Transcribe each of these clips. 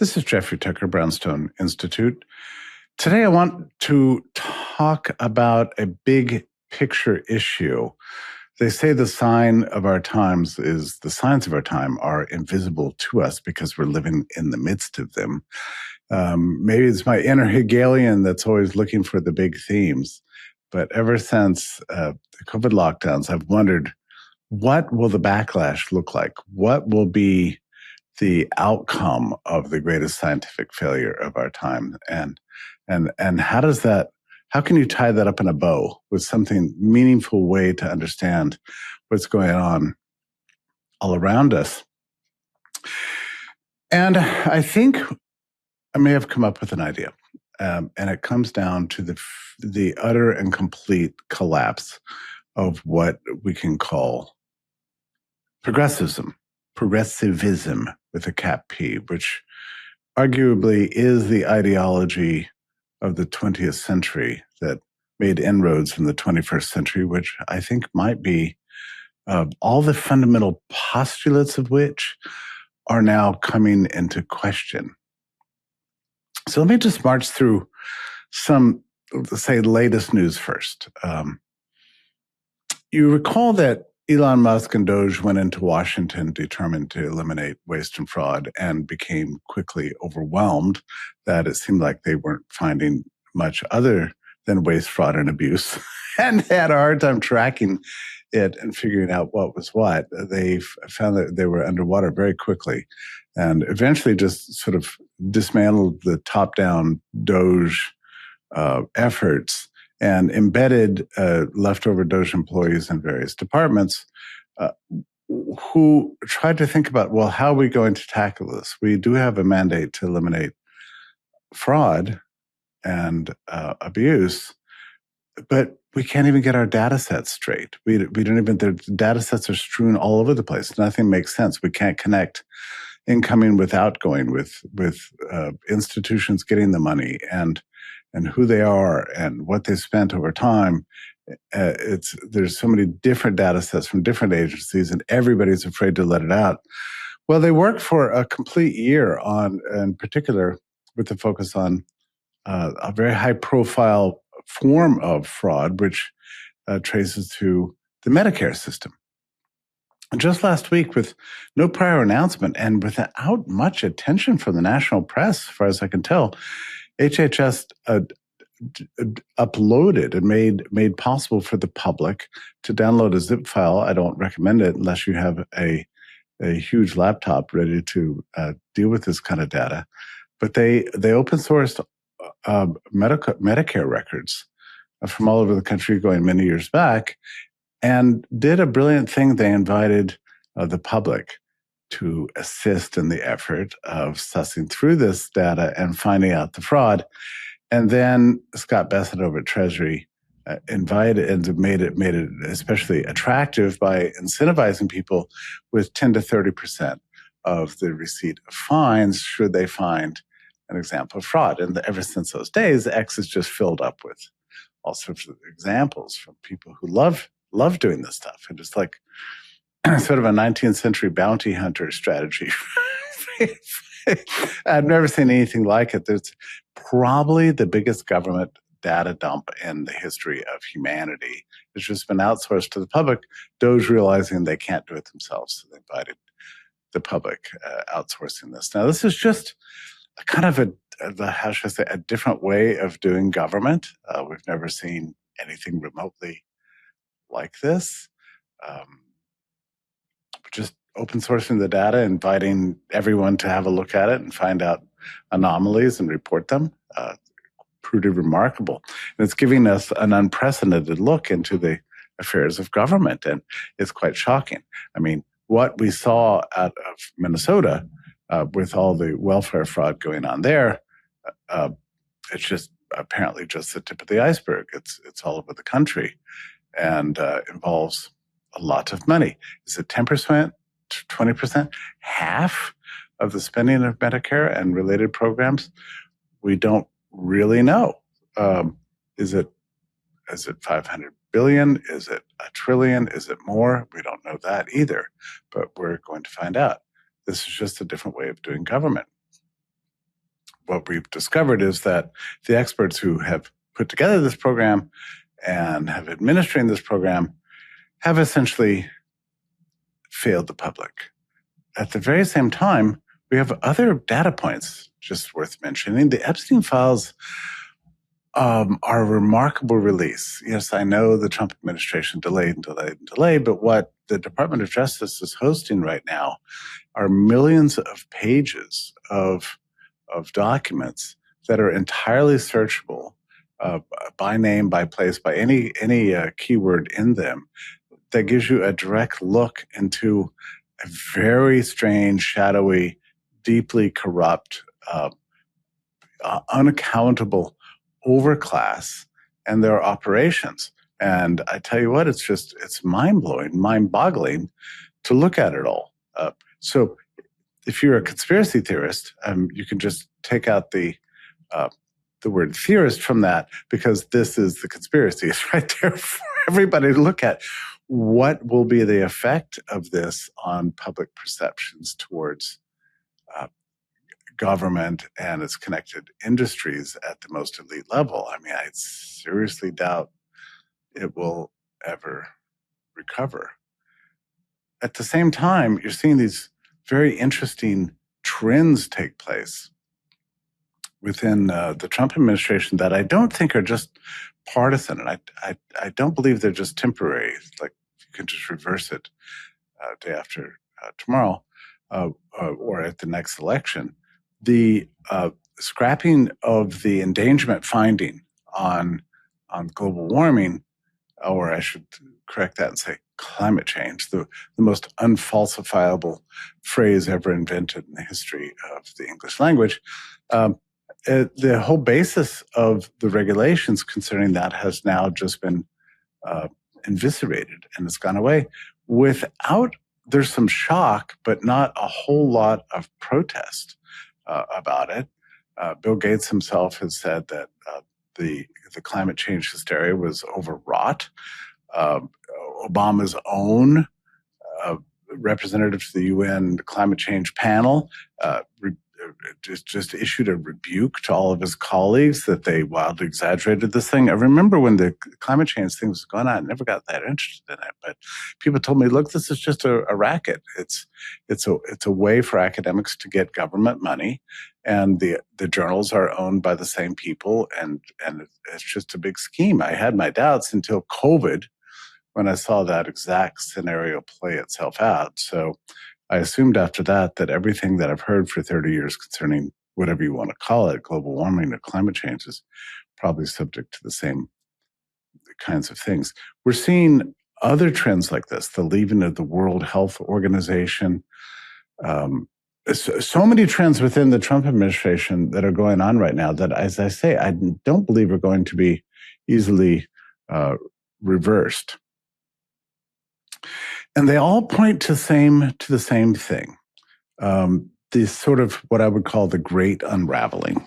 This is Jeffrey Tucker, Brownstone Institute. Today I want to talk about a big picture issue. They say the signs of our time are invisible to us because we're living in the midst of them. Maybe it's my inner Hegelian that's always looking for the big themes. But ever since the COVID lockdowns, I've wondered, what will the backlash look like? What will be the outcome of the greatest scientific failure of our time? And how can you tie that up in a bow with something meaningful way to understand what's going on all around us? And I think I may have come up with an idea. And it comes down to the utter and complete collapse of what we can call progressivism with a cap P, which arguably is the ideology of the 20th century that made inroads in the 21st century, which I think might be all the fundamental postulates of which are now coming into question. So let me just march through some, say, latest news first. You recall that Elon Musk and Doge went into Washington determined to eliminate waste and fraud and became quickly overwhelmed that it seemed like they weren't finding much other than waste, fraud, and abuse. And they had a hard time tracking it and figuring out what was what. They found that they were underwater very quickly and eventually just sort of dismantled the top-down Doge efforts and embedded leftover Doge employees in various departments who tried to think about, well, how are we going to tackle this? We do have a mandate to eliminate fraud and abuse, but we can't even get our data sets straight. We don't even, the data sets are strewn all over the place. Nothing makes sense. We can't connect incoming with outgoing, with institutions getting the money and who they are and what they spent over time. There's so many different data sets from different agencies, and everybody's afraid to let it out. Well, they worked for a complete year on, in particular, with the focus on a very high-profile form of fraud, which traces to the Medicare system. And just last week, with no prior announcement and without much attention from the national press, as far as I can tell, HHS uploaded and made possible for the public to download a zip file. I don't recommend it unless you have a huge laptop ready to deal with this kind of data. But they open sourced Medicare records from all over the country going many years back and did a brilliant thing. They invited the public to assist in the effort of sussing through this data and finding out the fraud. And then Scott Bassett over at Treasury invited and made it especially attractive by incentivizing people with 10 to 30% of the receipt of fines should they find an example of fraud. And ever since those days, X is just filled up with all sorts of examples from people who love doing this stuff. And it's like sort of a 19th century bounty hunter strategy. I've never seen anything like it. There's probably the biggest government data dump in the history of humanity. It's just been outsourced to the public. Doge realizing they can't do it themselves, so they invited the public outsourcing this. Now, this is just a kind of how should I say, a different way of doing government. We've never seen anything remotely like this. Just open sourcing the data, inviting everyone to have a look at it and find out anomalies and report them. Pretty remarkable. And it's giving us an unprecedented look into the affairs of government, and it's quite shocking. I mean, what we saw out of Minnesota with all the welfare fraud going on there, it's just apparently just the tip of the iceberg. It's all over the country and involves a lot of money. Is it 10%, 20%, half of the spending of Medicare and related programs? We don't really know. Is it 500 billion? Is it $1 trillion? Is it more? We don't know that either, but we're going to find out. This is just a different way of doing government. what we've discovered is that the experts who have put together this program and have administering this program have essentially failed the public. At the very same time, we have other data points just worth mentioning. The Epstein files are a remarkable release. Yes, I know the Trump administration delayed, but what the Department of Justice is hosting right now are millions of pages of documents that are entirely searchable by name, by place, by any keyword in them that gives you a direct look into a very strange, shadowy, deeply corrupt, unaccountable overclass and their operations. And I tell you what, it's mind-blowing, mind-boggling to look at it all. So if you're a conspiracy theorist, you can just take out the word theorist from that, because this is the conspiracy. It's right there for everybody to look at. What will be the effect of this on public perceptions towards government and its connected industries at the most elite level? I mean, I seriously doubt it will ever recover. At the same time, you're seeing these very interesting trends take place within the Trump administration that I don't think are just partisan, and I don't believe they're just temporary. Like you can just reverse it day after tomorrow or at the next election. The scrapping of the endangerment finding on global warming, or I should correct that and say climate change, the most unfalsifiable phrase ever invented in the history of the English language. The whole basis of the regulations concerning that has now just been eviscerated, and it's gone away without, there's some shock, but not a whole lot of protest about it. Bill Gates himself has said that the climate change hysteria was overwrought. Obama's own representative to the UN climate change panel just issued a rebuke to all of his colleagues that they wildly exaggerated this thing. I remember when the climate change thing was going on, I never got that interested in it, but people told me, look, this is just a racket. It's a way for academics to get government money, and the journals are owned by the same people, and it's just a big scheme. I had my doubts until COVID, when I saw that exact scenario play itself out. So I assumed after that everything that I've heard for 30 years concerning whatever you want to call it, global warming or climate change, is probably subject to the same kinds of things. We're seeing other trends like this, the leaving of the World Health Organization. So many trends within the Trump administration that are going on right now that, as I say, I don't believe are going to be easily reversed. And they all point to the same thing, this sort of what I would call the great unraveling.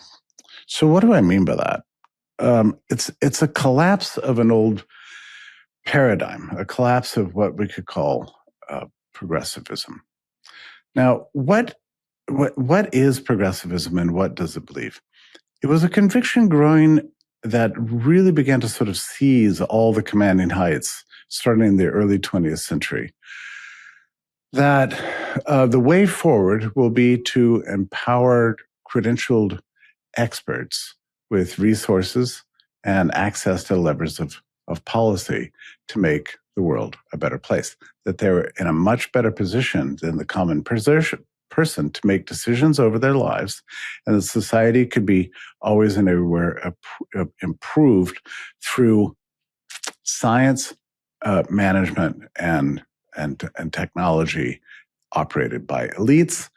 So what do I mean by that? It's a collapse of an old paradigm, a collapse of what we could call progressivism. Now, what is progressivism and what does it believe? It was a conviction growing that really began to sort of seize all the commanding heights starting in the early 20th century, that the way forward will be to empower credentialed experts with resources and access to levers of policy to make the world a better place, that they're in a much better position than the common person to make decisions over their lives, and that society could be always and everywhere improved through science, management, and technology operated by elites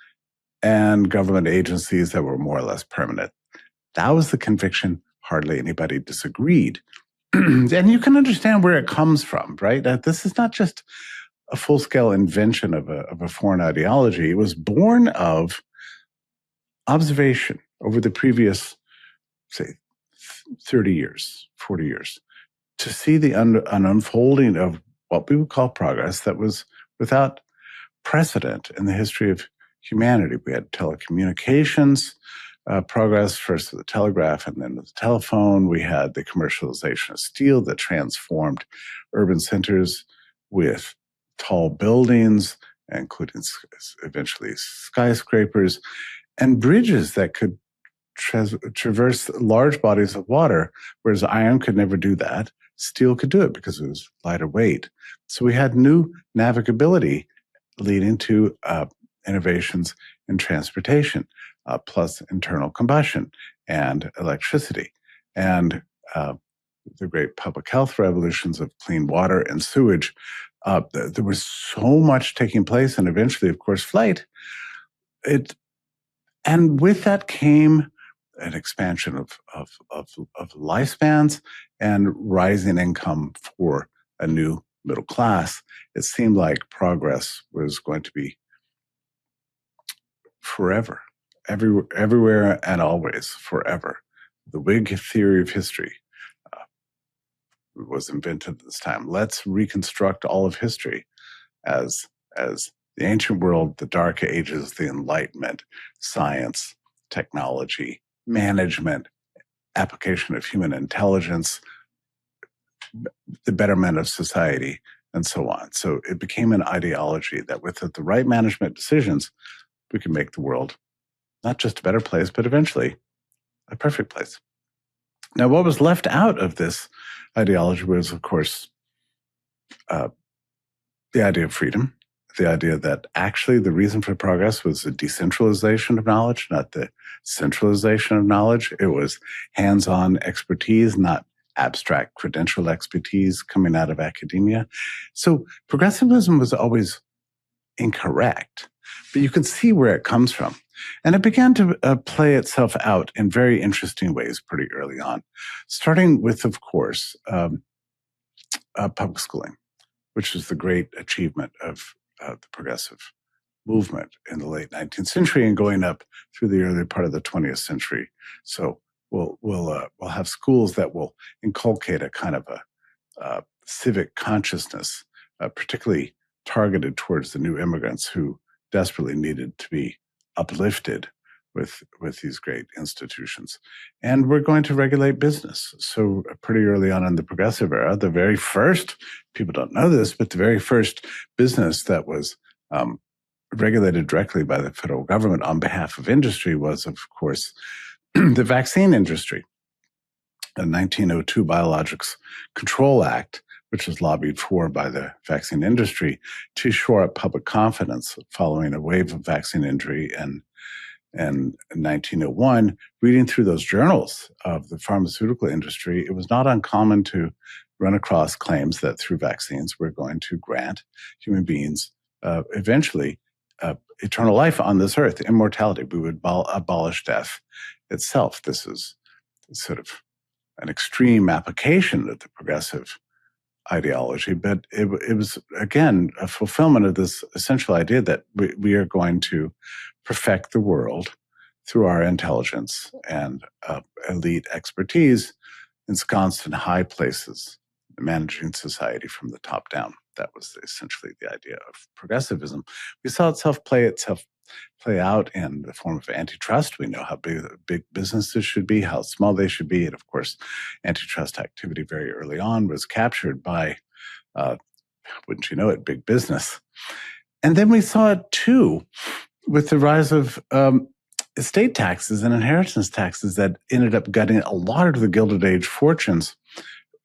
and government agencies that were more or less permanent. That was the conviction. Hardly anybody disagreed. And you can understand where it comes from, right? This is not just a full-scale invention of a foreign ideology. It was born of observation over the previous, say, 30 years, 40 years, to see an unfolding of what we would call progress that was without precedent in the history of humanity. We had telecommunications, progress, first with the telegraph and then with the telephone. We had the commercialization of steel that transformed urban centers with tall buildings, including eventually skyscrapers, and bridges that could traverse large bodies of water, whereas iron could never do that. Steel could do it because it was lighter weight. So we had new navigability leading to innovations in transportation, plus internal combustion and electricity, and the great public health revolutions of clean water and sewage. There was so much taking place, and eventually, of course, flight. And with that came an expansion of lifespans and rising income for a new middle class. It seemed like progress was going to be forever, everywhere and always, forever. The Whig theory of history was invented at this time. Let's reconstruct all of history as the ancient world, the Dark Ages, the Enlightenment, science, technology, management, application of human intelligence, the betterment of society, and so on. So it became an ideology that with the right management decisions, we can make the world not just a better place, but eventually a perfect place. Now, what was left out of this ideology was, of course, the idea of freedom, the idea that actually the reason for progress was the decentralization of knowledge, not the centralization of knowledge. It was hands-on expertise, not abstract credentialed expertise coming out of academia. So progressivism was always incorrect, but you can see where it comes from. And it began to play itself out in very interesting ways pretty early on, starting with, of course, public schooling, which is the great achievement of the progressive movement in the late 19th century and going up through the early part of the 20th century. So we'll have schools that will inculcate a kind of a civic consciousness, particularly targeted towards the new immigrants who desperately needed to be uplifted with these great institutions. And we're going to regulate business. So pretty early on in the progressive era, the very first, people don't know this, but the very first business that was regulated directly by the federal government on behalf of industry was, of course, the vaccine industry. The 1902 Biologics Control Act, which was lobbied for by the vaccine industry to shore up public confidence following a wave of vaccine injury in 1901. Reading through those journals of the pharmaceutical industry, it was not uncommon to run across claims that through vaccines we're going to grant human beings eventually eternal life on this earth, immortality. We would abolish death itself. This is sort of an extreme application of the progressive ideology, but it was, again, a fulfillment of this essential idea that we are going to perfect the world through our intelligence and elite expertise ensconced in high places, managing society from the top down. That was essentially the idea of progressivism. We saw itself play out in the form of antitrust. We know how big businesses should be, how small they should be. And of course, antitrust activity very early on was captured by, wouldn't you know it, big business. And then we saw it too with the rise of estate taxes and inheritance taxes that ended up gutting a lot of the Gilded Age fortunes.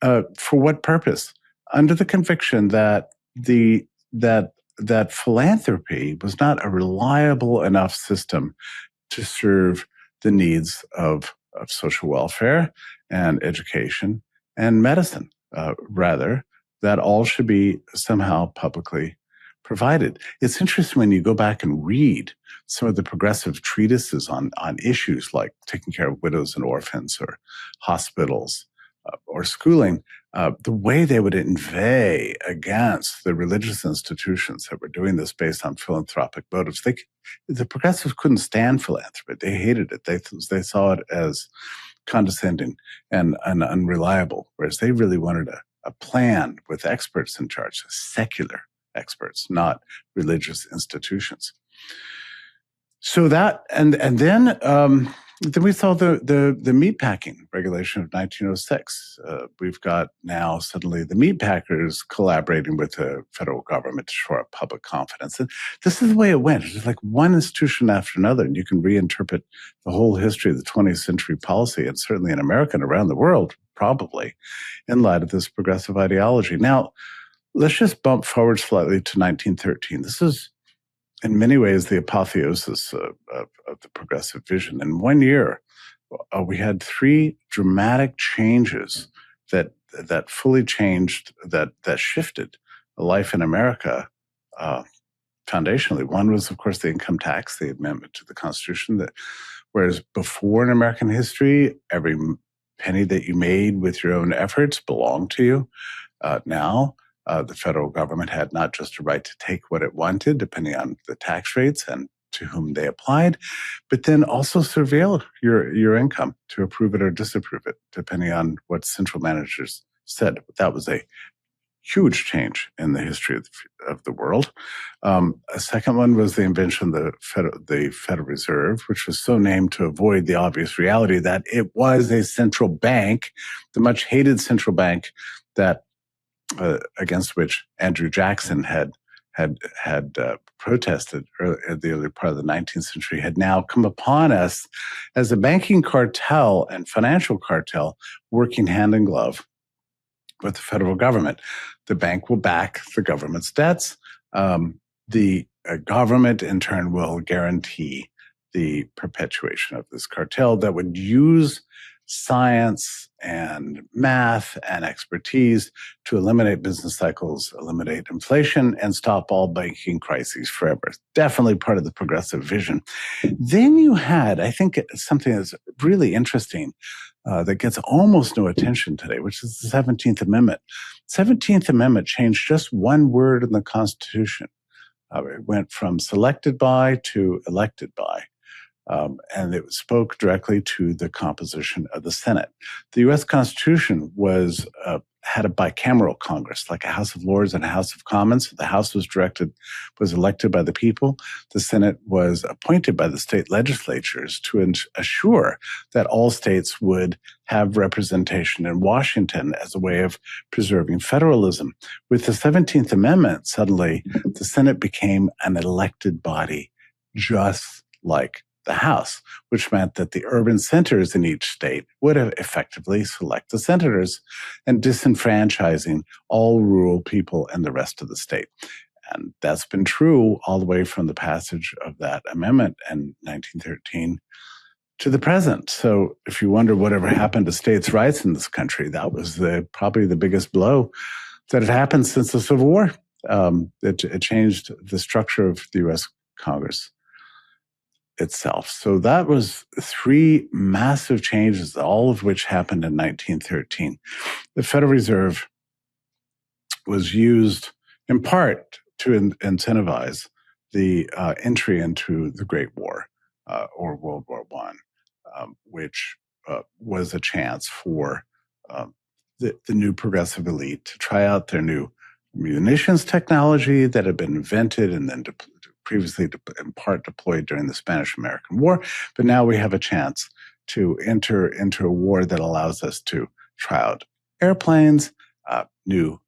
For what purpose? Under the conviction that that philanthropy was not a reliable enough system to serve the needs of social welfare and education and medicine. Rather, that all should be somehow publicly provided. It's interesting when you go back and read some of the progressive treatises on issues like taking care of widows and orphans or hospitals or schooling, the way they would inveigh against the religious institutions that were doing this based on philanthropic motives. The progressives couldn't stand philanthropy. They hated it. They saw it as condescending and unreliable, whereas they really wanted a plan with experts in charge, secular experts, not religious institutions. So that, and then Then we saw the meatpacking regulation of 1906. We've got now suddenly the meatpackers collaborating with the federal government to shore up public confidence. And this is the way it went. It's like one institution after another, and you can reinterpret the whole history of the 20th century policy, and certainly in America and around the world, probably, in light of this progressive ideology. Now, let's just bump forward slightly to 1913. This is in many ways the apotheosis of the progressive vision. In 1 year, we had three dramatic changes that fully changed, that shifted life in America foundationally. One was, of course, the income tax, the amendment to the Constitution. That whereas before in American history, every penny that you made with your own efforts belonged to you. Now, the federal government had not just a right to take what it wanted, depending on the tax rates and to whom they applied, but then also surveil your income to approve it or disapprove it, depending on what central managers said. That was a huge change in the history of the world. A second one was the invention of the Federal Reserve, which was so named to avoid the obvious reality that it was a central bank, the much hated central bank that against which Andrew Jackson had protested at the early part of the 19th century, had now come upon us as a banking cartel and financial cartel working hand in glove with the federal government. The bank will back the government's debts. The government, in turn, will guarantee the perpetuation of this cartel that would use science and math and expertise to eliminate business cycles, eliminate inflation, and stop all banking crises forever. Definitely part of the progressive vision. Then you had, I think, something that's really interesting that gets almost no attention today, which is the 17th Amendment. 17th Amendment changed just one word in the Constitution. It went from selected by to elected by. And it spoke directly to the composition of the Senate. The U.S. Constitution had a bicameral Congress, like a House of Lords and a House of Commons. The House was elected by the people. The Senate was appointed by the state legislatures to assure that all states would have representation in Washington as a way of preserving federalism. With the 17th Amendment, suddenly the Senate became an elected body, just like the House, which meant that the urban centers in each state would have effectively select the senators and disenfranchising all rural people in the rest of the state. And that's been true all the way from the passage of that amendment in 1913 to the present. So if you wonder whatever happened to states' rights in this country, that was probably the biggest blow that had happened since the Civil War. It changed the structure of the U.S. Congress itself. So that was three massive changes, all of which happened in 1913. The Federal Reserve was used in part to incentivize the entry into the Great War or World War I, which was a chance for the new progressive elite to try out their new munitions technology that had been invented and then previously in part deployed during the Spanish-American War. But now we have a chance to enter into a war that allows us to try out airplanes, new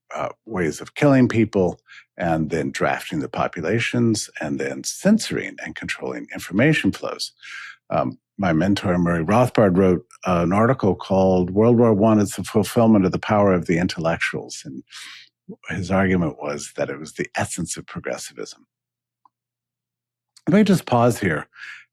ways of killing people, and then drafting the populations, and then censoring and controlling information flows. My mentor, Murray Rothbard, wrote an article called World War I is the Fulfillment of the Power of the Intellectuals. And his argument was that it was the essence of progressivism. Let me just pause here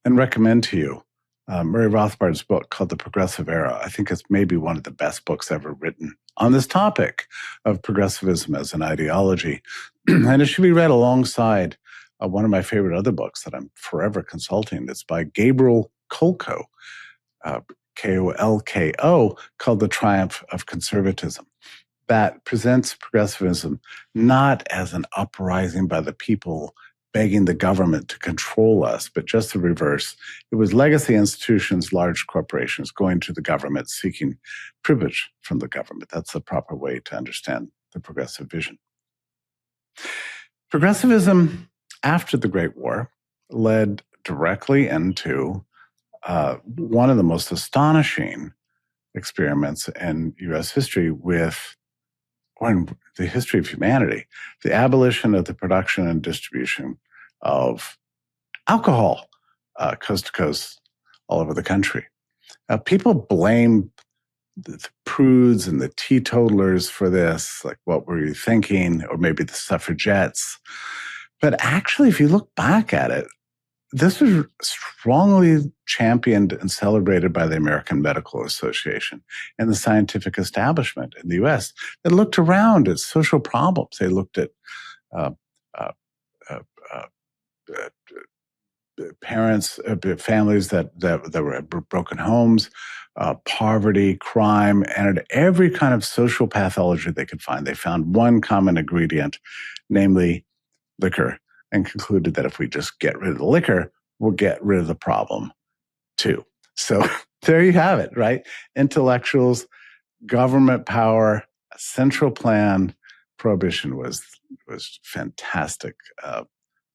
and recommend to you Murray Rothbard's book called The Progressive Era. I think it's maybe one of the best books ever written on this topic of progressivism as an ideology. And it should be read alongside one of my favorite other books that I'm forever consulting. It's by Gabriel Kolko, Kolko, called The Triumph of Conservatism. That presents progressivism not as an uprising by the people begging the government to control us, but just the reverse. It was legacy institutions, large corporations going to the government seeking privilege from the government. That's the proper way to understand the progressive vision. Progressivism after the Great War led directly into one of the most astonishing experiments in U.S. history or in the history of humanity, the abolition of the production and distribution of alcohol, coast to coast, all over the country. People blame the prudes and the teetotalers for this, like, what were you thinking? Or maybe the suffragettes. But actually, if you look back at it, this was strongly championed and celebrated by the American Medical Association and the scientific establishment in the U.S. that looked around at social problems. They looked at parents, families that were broken homes, poverty, crime, and at every kind of social pathology they could find. They found one common ingredient, namely liquor, and concluded that if we just get rid of the liquor, we'll get rid of the problem too. So there you have it, right? Intellectuals, government power, a central plan. Prohibition was fantastic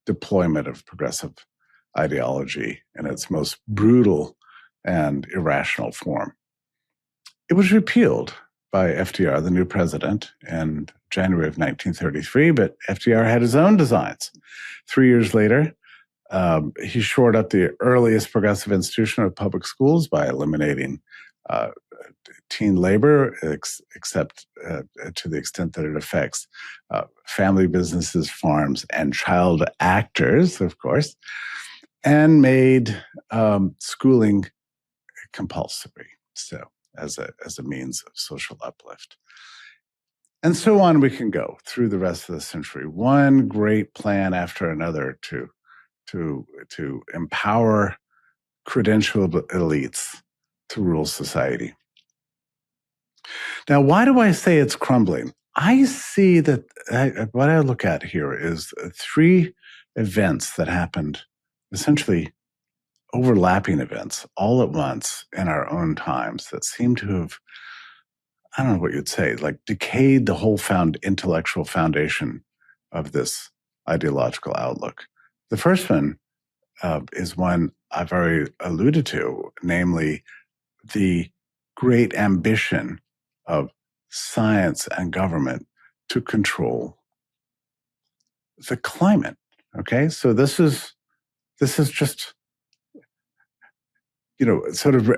deployment of progressive ideology in its most brutal and irrational form. It was repealed by FDR, the new president, in January of 1933, but FDR had his own designs. 3 years later, he shored up the earliest progressive institution of public schools by eliminating teen labor, except to the extent that it affects family businesses, farms, and child actors, of course, and made schooling compulsory. So, as a means of social uplift. And so on we can go through the rest of the century. One great plan after another to empower credentialed elites to rule society. Now, why do I say it's crumbling? I see that what I look at here is three events that happened, essentially overlapping events all at once in our own times that seem to have, I don't know what you'd say, like decayed the whole intellectual foundation of this ideological outlook. The first one is one I've already alluded to, namely the great ambition of science and government to control the climate. Okay, so this is just, sort of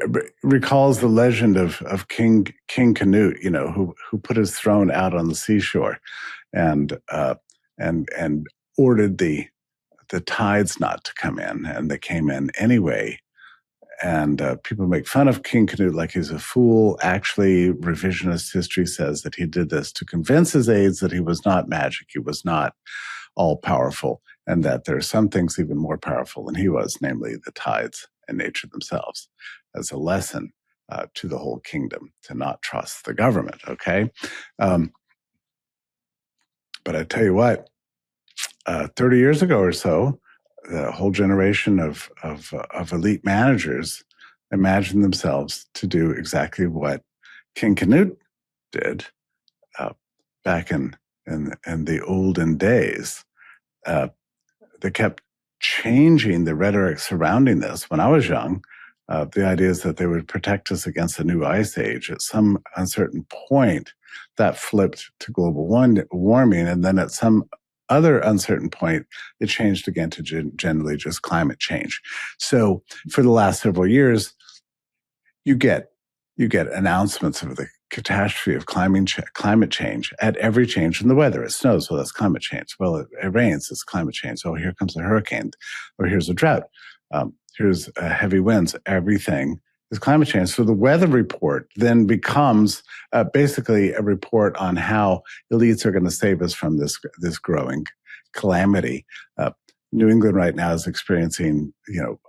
recalls the legend of King Canute, who put his throne out on the seashore, and ordered the tides not to come in, and they came in anyway. And people make fun of King Canute like he's a fool. Actually, revisionist history says that he did this to convince his aides that he was not magic, he was not all-powerful, and that there are some things even more powerful than he was, namely the tides and nature themselves, as a lesson to the whole kingdom to not trust the government, okay? But I tell you what, 30 years ago or so, the whole generation of elite managers imagined themselves to do exactly what King Canute did back in the olden days. They kept changing the rhetoric surrounding this. When I was young, the idea is that they would protect us against a new ice age. At some uncertain point, that flipped to global warming, and then at some other uncertain point, it changed again to generally just climate change. So for the last several years, you get announcements of the catastrophe of climate change at every change in the weather. It snows, well, that's climate change. Well, it rains, it's climate change. Oh, here comes a hurricane, or here's a drought. Here's heavy winds. Everything is climate change. So the weather report then becomes basically a report on how elites are going to save us from this growing calamity. New England right now is experiencing,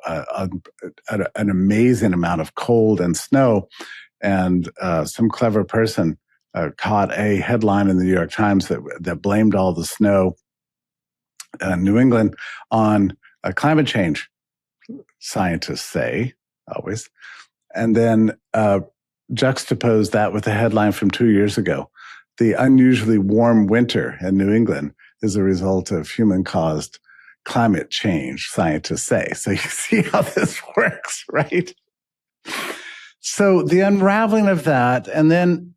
an amazing amount of cold and snow. And some clever person caught a headline in the New York Times that blamed all the snow in New England on climate change, scientists say, always. And then juxtapose that with a headline from 2 years ago. The unusually warm winter in New England is a result of human-caused climate change, scientists say. So you see how this works, right? So the unraveling of that, and then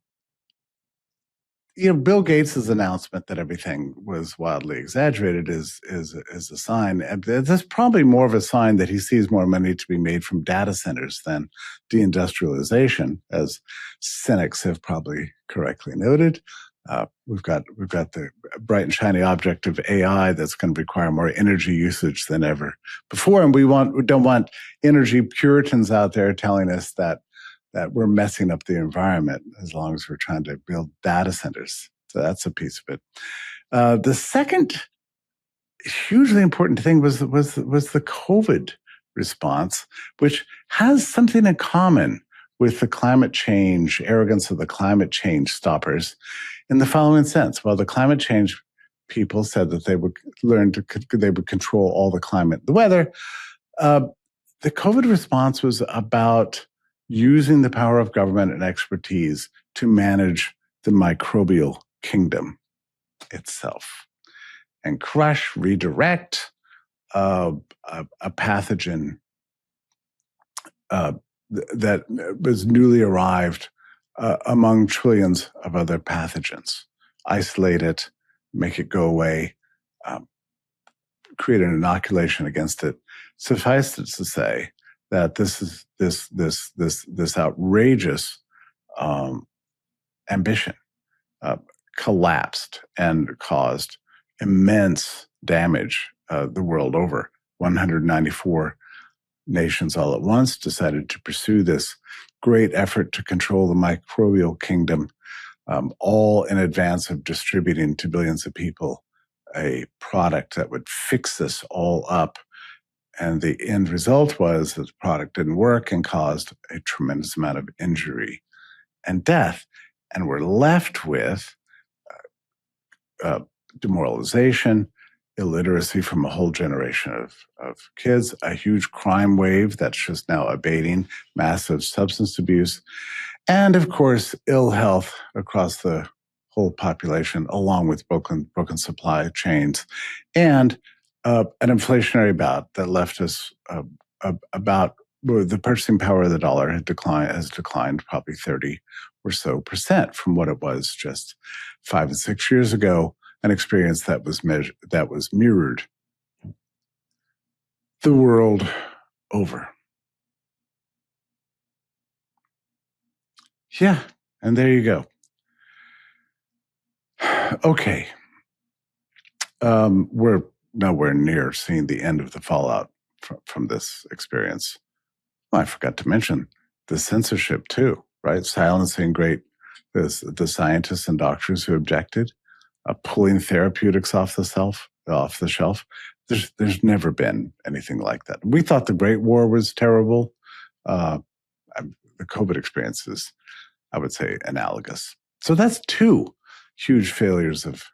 Bill Gates' announcement that everything was wildly exaggerated is a sign. And that's probably more of a sign that he sees more money to be made from data centers than deindustrialization, as cynics have probably correctly noted. We've got the bright and shiny object of AI that's going to require more energy usage than ever before, and we don't want energy puritans out there telling us that we're messing up the environment as long as we're trying to build data centers. So that's a piece of it. The second hugely important thing was the COVID response, which has something in common with the climate change, arrogance of the climate change stoppers in the following sense. Well, the climate change people said that they would control all the climate, the weather. The COVID response was about using the power of government and expertise to manage the microbial kingdom itself and crush, redirect a pathogen that was newly arrived among trillions of other pathogens. Isolate it, make it go away, create an inoculation against it. Suffice it to say that this outrageous ambition collapsed and caused immense damage the world over. 194 nations all at once decided to pursue this great effort to control the microbial kingdom, all in advance of distributing to billions of people a product that would fix this all up. And the end result was that the product didn't work and caused a tremendous amount of injury and death. And we're left with demoralization, illiteracy from a whole generation of kids, a huge crime wave that's just now abating, massive substance abuse, and of course, ill health across the whole population, along with broken supply chains, and an inflationary bout that left us about the purchasing power of the dollar has declined probably 30 or so percent from what it was just 5 and 6 years ago, an experience that was mirrored the world over. Yeah, and there you go. Okay. We're nowhere near seeing the end of the fallout from this experience. Well, I forgot to mention the censorship too, right? Silencing the scientists and doctors who objected, pulling therapeutics off the shelf. There's never been anything like that. We thought the Great War was terrible. The COVID experience is, I would say, analogous. So that's two huge failures of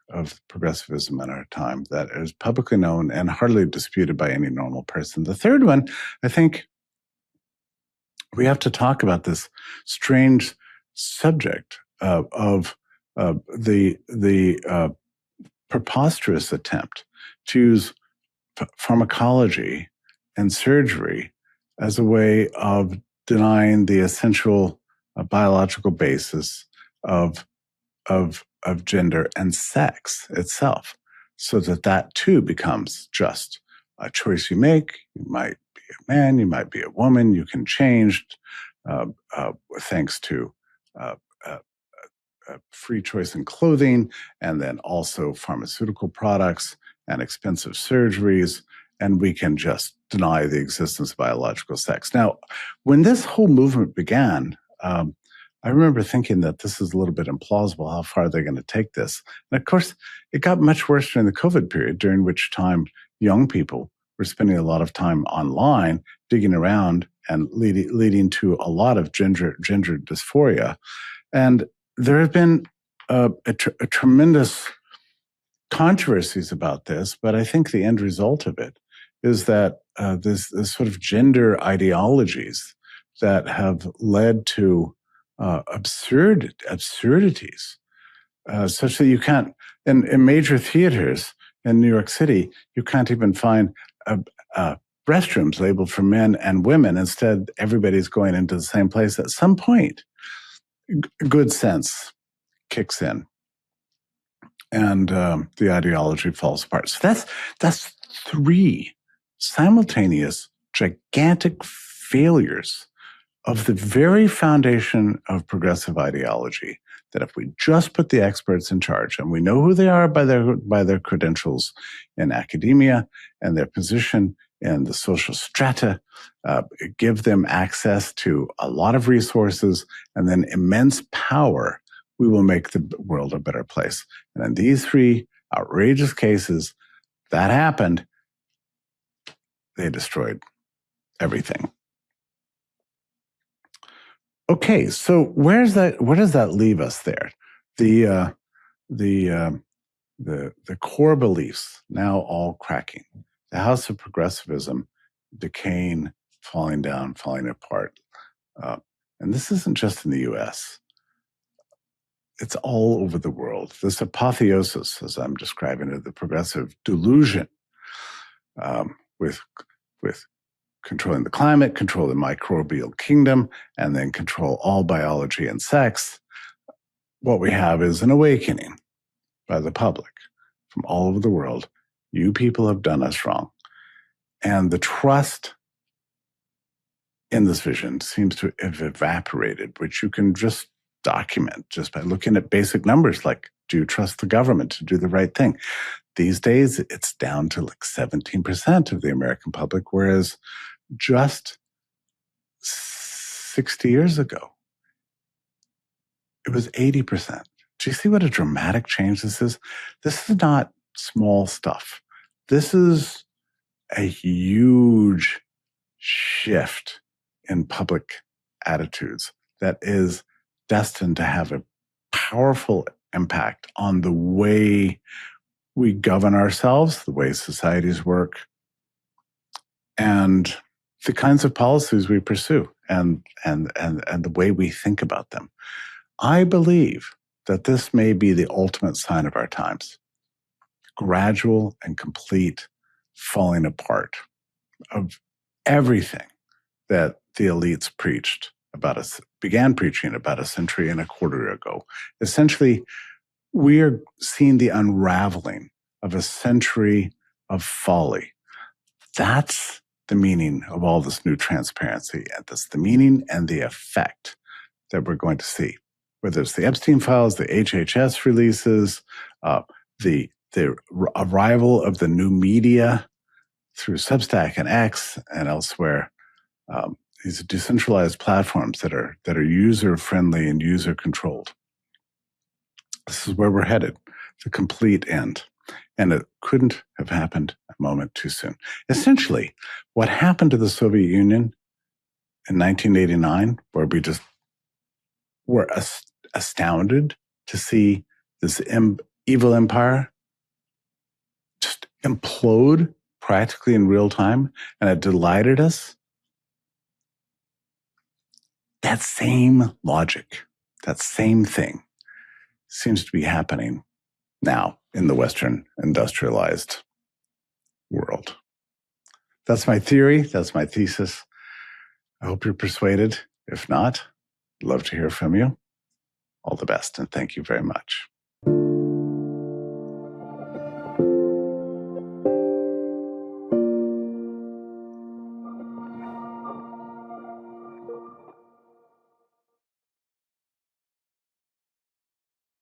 progressivism in our time that is publicly known and hardly disputed by any normal person. The third one, I think we have to talk about this strange subject of the preposterous attempt to use pharmacology and surgery as a way of denying the essential biological basis of gender and sex itself, so that too becomes just a choice you make. You might be a man, you might be a woman, you can change thanks to free choice in clothing, and then also pharmaceutical products and expensive surgeries, and we can just deny the existence of biological sex. Now, when this whole movement began, I remember thinking that this is a little bit implausible. How far are they going to take this? And of course, it got much worse during the COVID period, during which time young people were spending a lot of time online, digging around, and leading to a lot of gender dysphoria. And there have been a tremendous controversies about this, but I think the end result of it is that this sort of gender ideologies that have led to absurdities, such that you can't, in major theaters In New York City, you can't even find restrooms labeled for men and women. Instead, everybody's going into the same place. At some point, good sense kicks in, and the ideology falls apart. So that's three simultaneous, gigantic failures of the very foundation of progressive ideology, that if we just put the experts in charge, and we know who they are by their credentials in academia and their position in the social strata, give them access to a lot of resources and then immense power, we will make the world a better place. And in these three outrageous cases, that happened. They destroyed everything. Okay, so where does that leave us there? The core beliefs now all cracking. The house of progressivism decaying, falling down, falling apart. And this isn't just in the U.S. It's all over the world. This apotheosis, as I'm describing it, the progressive delusion, with controlling the climate, control the microbial kingdom, and then control all biology and sex. What we have is an awakening by the public from all over the world. You people have done us wrong. And the trust in this vision seems to have evaporated, which you can just document just by looking at basic numbers like, do you trust the government to do the right thing? These days, it's down to like 17% of the American public, whereas just 60 years ago, it was 80%. Do you see what a dramatic change this is? This is not small stuff. This is a huge shift in public attitudes that is destined to have a powerful impact on the way we govern ourselves, the way societies work, and the kinds of policies we pursue, and the way we think about them. I believe that this may be the ultimate sign of our times. Gradual and complete falling apart of everything that the elites began preaching about a century and a quarter ago. Essentially, we are seeing the unraveling of a century of folly. That's the meaning of all this new transparency. And that's the meaning and the effect that we're going to see. Whether it's the Epstein files, the HHS releases, the arrival of the new media through Substack and X and elsewhere, these decentralized platforms that are user-friendly and user-controlled. This is where we're headed, the complete end. And it couldn't have happened a moment too soon. Essentially, what happened to the Soviet Union in 1989, where we just were astounded to see this evil empire just implode practically in real time, and it delighted us. That same logic, that same thing seems to be happening now in the Western industrialized world. That's my theory. That's my thesis. I hope you're persuaded. If not, I'd love to hear from you. All the best, and thank you very much.